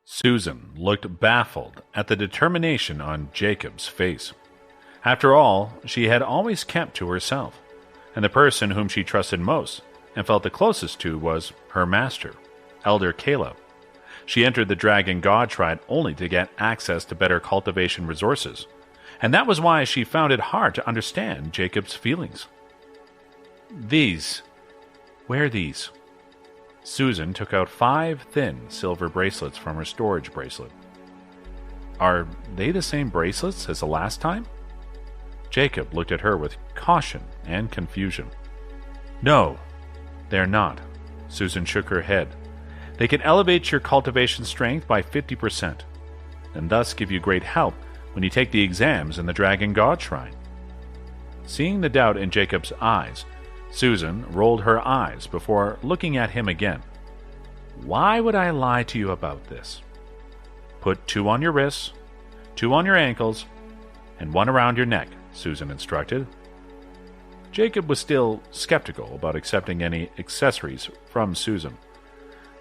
Susan looked baffled at the determination on Jacob's face. After all, she had always kept to herself, and the person whom she trusted most and felt the closest to was her master, Elder Kayla. She entered the Dragon God Shrine only to get access to better cultivation resources, and that was why she found it hard to understand Jacob's feelings. These. Wear these. Susan took out 5 thin silver bracelets from her storage bracelet. Are they the same bracelets as the last time? Jacob looked at her with caution and confusion. No, they're not. Susan shook her head. They can elevate your cultivation strength by 50%, and thus give you great help when you take the exams in the Dragon God Shrine. Seeing the doubt in Jacob's eyes, Susan rolled her eyes before looking at him again. Why would I lie to you about this? Put 2 on your wrists, 2 on your ankles, and 1 around your neck, Susan instructed. Jacob was still skeptical about accepting any accessories from Susan,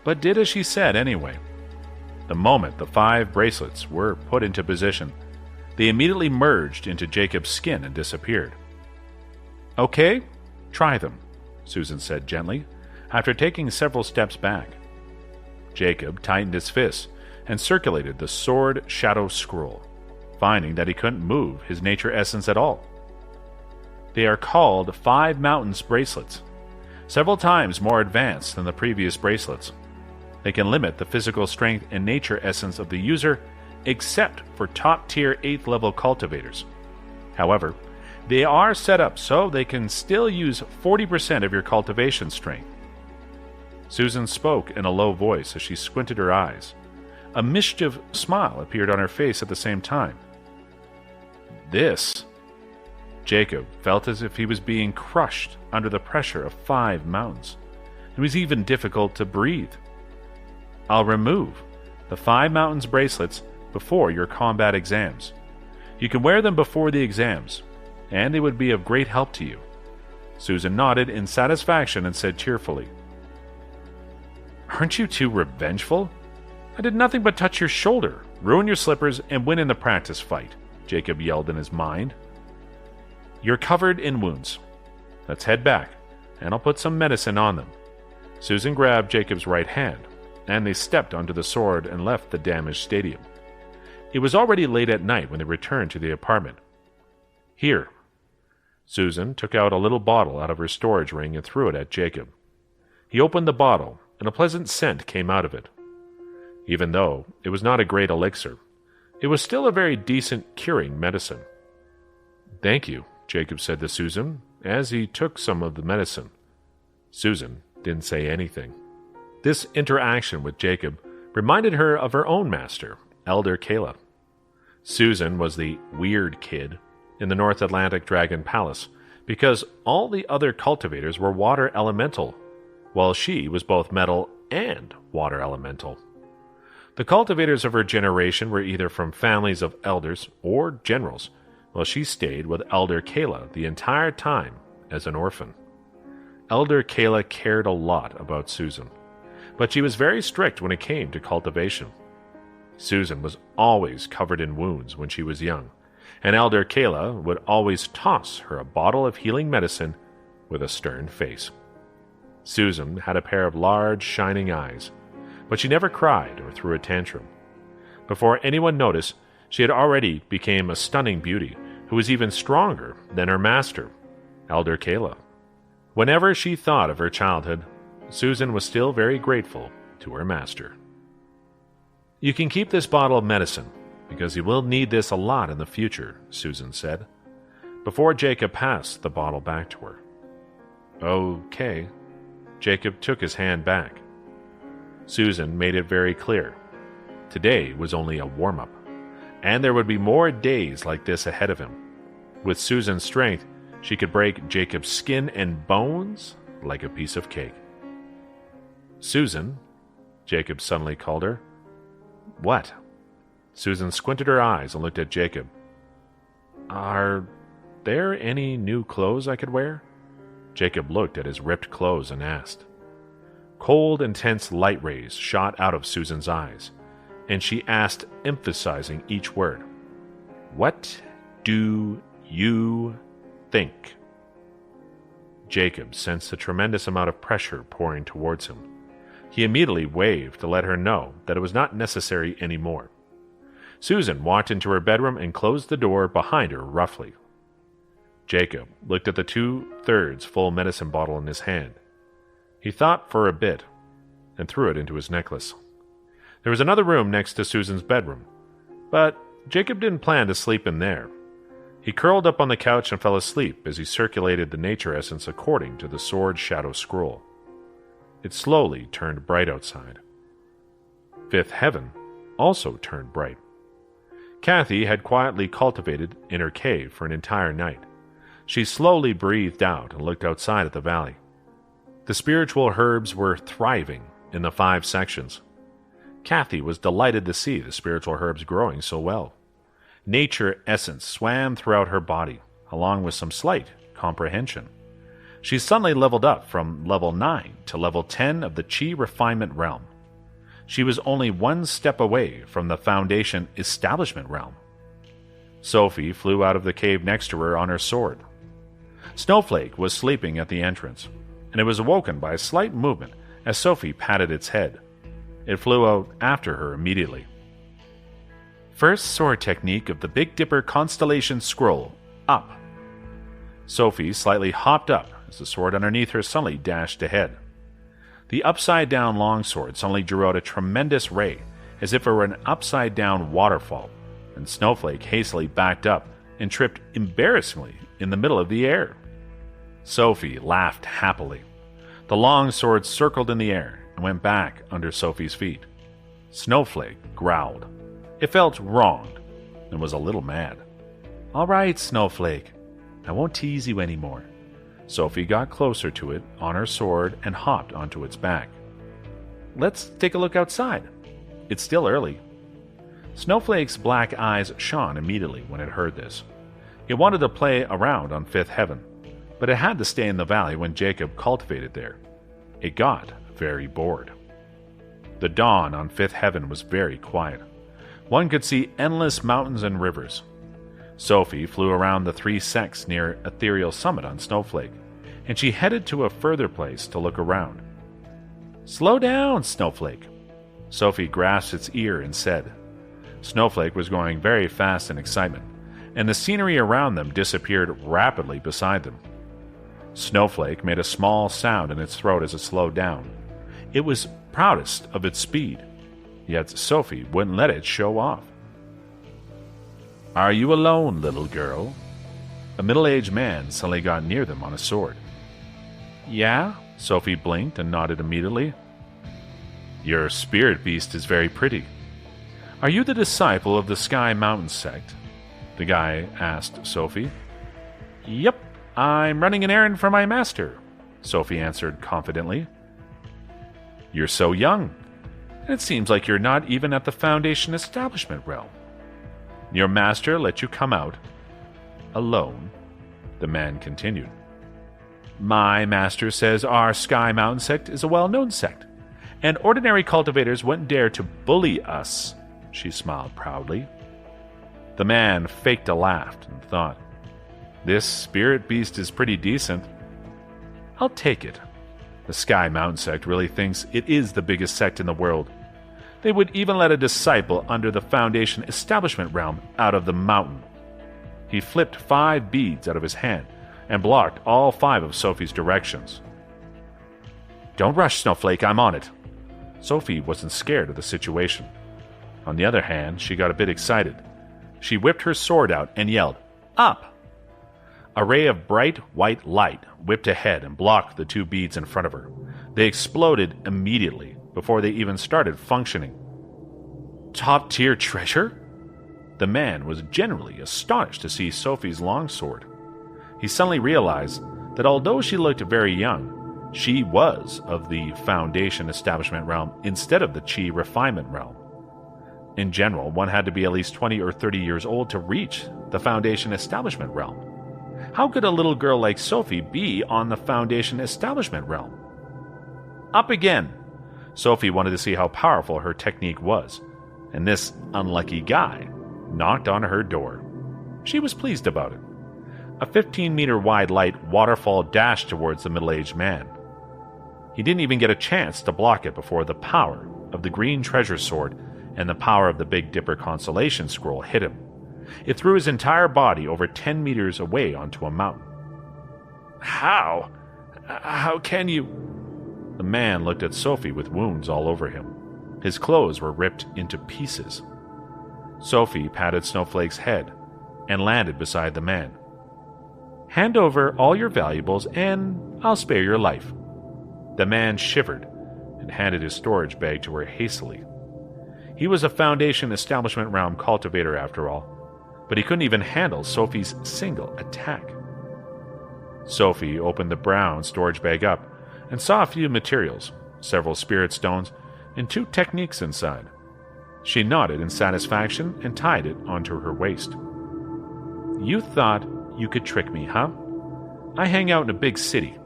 but did as she said anyway. The moment the 5 bracelets were put into position, they immediately merged into Jacob's skin and disappeared. Okay, try them, Susan said gently, after taking several steps back. Jacob tightened his fists and circulated the sword shadow scroll, finding that he couldn't move his nature essence at all. They are called 5 Mountains bracelets, several times more advanced than the previous bracelets. They can limit the physical strength and nature essence of the user, except for top-tier 8th level cultivators. However, they are set up so they can still use 40% of your cultivation strength. Susan spoke in a low voice as she squinted her eyes. A mischief smile appeared on her face at the same time. This. Jacob felt as if he was being crushed under the pressure of 5 mountains. It was even difficult to breathe. I'll remove the 5 Mountains bracelets before your combat exams. You can wear them before the exams, and they would be of great help to you. Susan nodded in satisfaction and said cheerfully, Aren't you too revengeful? I did nothing but touch your shoulder, ruin your slippers, and win in the practice fight, Jacob yelled in his mind. You're covered in wounds. Let's head back, and I'll put some medicine on them. Susan grabbed Jacob's right hand, and they stepped onto the sword and left the damaged stadium. It was already late at night when they returned to the apartment. Here. Susan took out a little bottle out of her storage ring and threw it at Jacob. He opened the bottle, and a pleasant scent came out of it. Even though it was not a great elixir, it was still a very decent curing medicine. Thank you, Jacob said to Susan, as he took some of the medicine. Susan didn't say anything. This interaction with Jacob reminded her of her own master, Elder Kayla. Susan was the weird kid in the North Atlantic Dragon Palace because all the other cultivators were water elemental, while she was both metal and water elemental. The cultivators of her generation were either from families of elders or generals, while she stayed with Elder Kayla the entire time as an orphan. Elder Kayla cared a lot about Susan, but she was very strict when it came to cultivation. Susan was always covered in wounds when she was young, and Elder Kayla would always toss her a bottle of healing medicine with a stern face. Susan had a pair of large, shining eyes, but she never cried or threw a tantrum. Before anyone noticed, she had already become a stunning beauty who was even stronger than her master, Elder Kayla. Whenever she thought of her childhood, Susan was still very grateful to her master. You can keep this bottle of medicine, because you will need this a lot in the future, Susan said, before Jacob passed the bottle back to her. Okay. Jacob took his hand back. Susan made it very clear. Today was only a warm-up, and there would be more days like this ahead of him. With Susan's strength, she could break Jacob's skin and bones like a piece of cake. Susan, Jacob suddenly called her. What? Susan squinted her eyes and looked at Jacob. Are there any new clothes I could wear? Jacob looked at his ripped clothes and asked. Cold, intense light rays shot out of Susan's eyes, and she asked, emphasizing each word. "What do you think?" Jacob sensed a tremendous amount of pressure pouring towards him. He immediately waved to let her know that it was not necessary anymore. Susan walked into her bedroom and closed the door behind her roughly. Jacob looked at the 2/3 full medicine bottle in his hand. He thought for a bit and threw it into his necklace. There was another room next to Susan's bedroom, but Jacob didn't plan to sleep in there. He curled up on the couch and fell asleep as he circulated the nature essence according to the sword shadow scroll. It slowly turned bright outside. Fifth heaven also turned bright. Kathy had quietly cultivated in her cave for an entire night. She slowly breathed out and looked outside at the valley. The spiritual herbs were thriving in the 5 sections. Kathy was delighted to see the spiritual herbs growing so well. Nature essence swam throughout her body, along with some slight comprehension. She suddenly leveled up from level 9 to level 10 of the Chi refinement realm. She was only 1 step away from the Foundation establishment realm. Sophie flew out of the cave next to her on her sword. Snowflake was sleeping at the entrance, and it was awoken by a slight movement as Sophie patted its head. It flew out after her immediately. First sword technique of the Big Dipper constellation scroll, up. Sophie slightly hopped up as the sword underneath her suddenly dashed ahead. The upside-down longsword suddenly drew out a tremendous ray, as if it were an upside-down waterfall, and Snowflake hastily backed up and tripped embarrassingly in the middle of the air. Sophie laughed happily. The longsword circled in the air and went back under Sophie's feet. Snowflake growled. It felt wronged and was a little mad. "All right, Snowflake. I won't tease you anymore." Sophie got closer to it on her sword and hopped onto its back. "Let's take a look outside. It's still early." Snowflake's black eyes shone immediately when it heard this. It wanted to play around on Fifth Heaven, but it had to stay in the valley when Jacob cultivated there. It got very bored. The dawn on Fifth Heaven was very quiet. One could see endless mountains and rivers. Sophie flew around the 3 sects near Ethereal Summit on Snowflake, and she headed to a further place to look around. "Slow down, Snowflake." Sophie grasped its ear and said. Snowflake was going very fast in excitement, and the scenery around them disappeared rapidly beside them. Snowflake made a small sound in its throat as it slowed down. It was proudest of its speed, yet Sophie wouldn't let it show off. "Are you alone, little girl?" A middle-aged man suddenly got near them on a sword. "Yeah?" Sophie blinked and nodded immediately. "Your spirit beast is very pretty. Are you the disciple of the Sky Mountain sect?" the guy asked Sophie. "Yep, I'm running an errand for my master," Sophie answered confidently. "You're so young. It seems like you're not even at the Foundation establishment realm. Your master let you come out alone," the man continued. "My master says our Sky Mountain sect is a well-known sect, and ordinary cultivators wouldn't dare to bully us," she smiled proudly. The man faked a laugh and thought, "This spirit beast is pretty decent. I'll take it. The Sky Mountain sect really thinks it is the biggest sect in the world. They would even let a disciple under the Foundation establishment realm out of the mountain." He flipped 5 beads out of his hand and blocked all 5 of Sophie's directions. "Don't rush, Snowflake, I'm on it." Sophie wasn't scared of the situation. On the other hand, she got a bit excited. She whipped her sword out and yelled, "Up!" A ray of bright white light whipped ahead and blocked the 2 beads in front of her. They exploded immediately, before they even started functioning. "Top-tier treasure?" The man was genuinely astonished to see Sophie's longsword. He suddenly realized that although she looked very young, she was of the Foundation establishment realm instead of the Chi refinement realm. In general, one had to be at least 20 or 30 years old to reach the Foundation establishment realm. How could a little girl like Sophie be on the Foundation establishment realm? "Up again!" Sophie wanted to see how powerful her technique was, and this unlucky guy knocked on her door. She was pleased about it. A 15-meter wide light waterfall dashed towards the middle-aged man. He didn't even get a chance to block it before the power of the green treasure sword and the power of the Big Dipper consolation scroll hit him. It threw his entire body over 10 meters away onto a mountain. How? How can you? The man looked at Sophie with wounds all over him. His clothes were ripped into pieces. Sophie patted Snowflake's head and landed beside the man. Hand over all your valuables and I'll spare your life. The man shivered and handed his storage bag to her hastily. He was a Foundation Establishment Realm cultivator after all, but he couldn't even handle Sophie's single attack. Sophie opened the brown storage bag up and saw a few materials, several spirit stones, and 2 techniques inside. She nodded in satisfaction and tied it onto her waist. You thought you could trick me, huh? I hang out in a big city.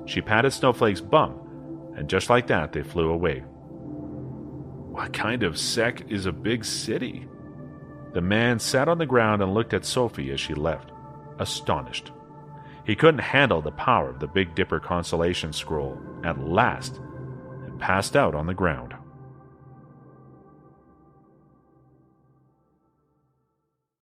She patted Snowflake's bum, and just like that, they flew away. What kind of sect is a big city? The man sat on the ground and looked at Sophie as she left, astonished. He couldn't handle the power of the Big Dipper consolation scroll at last and passed out on the ground.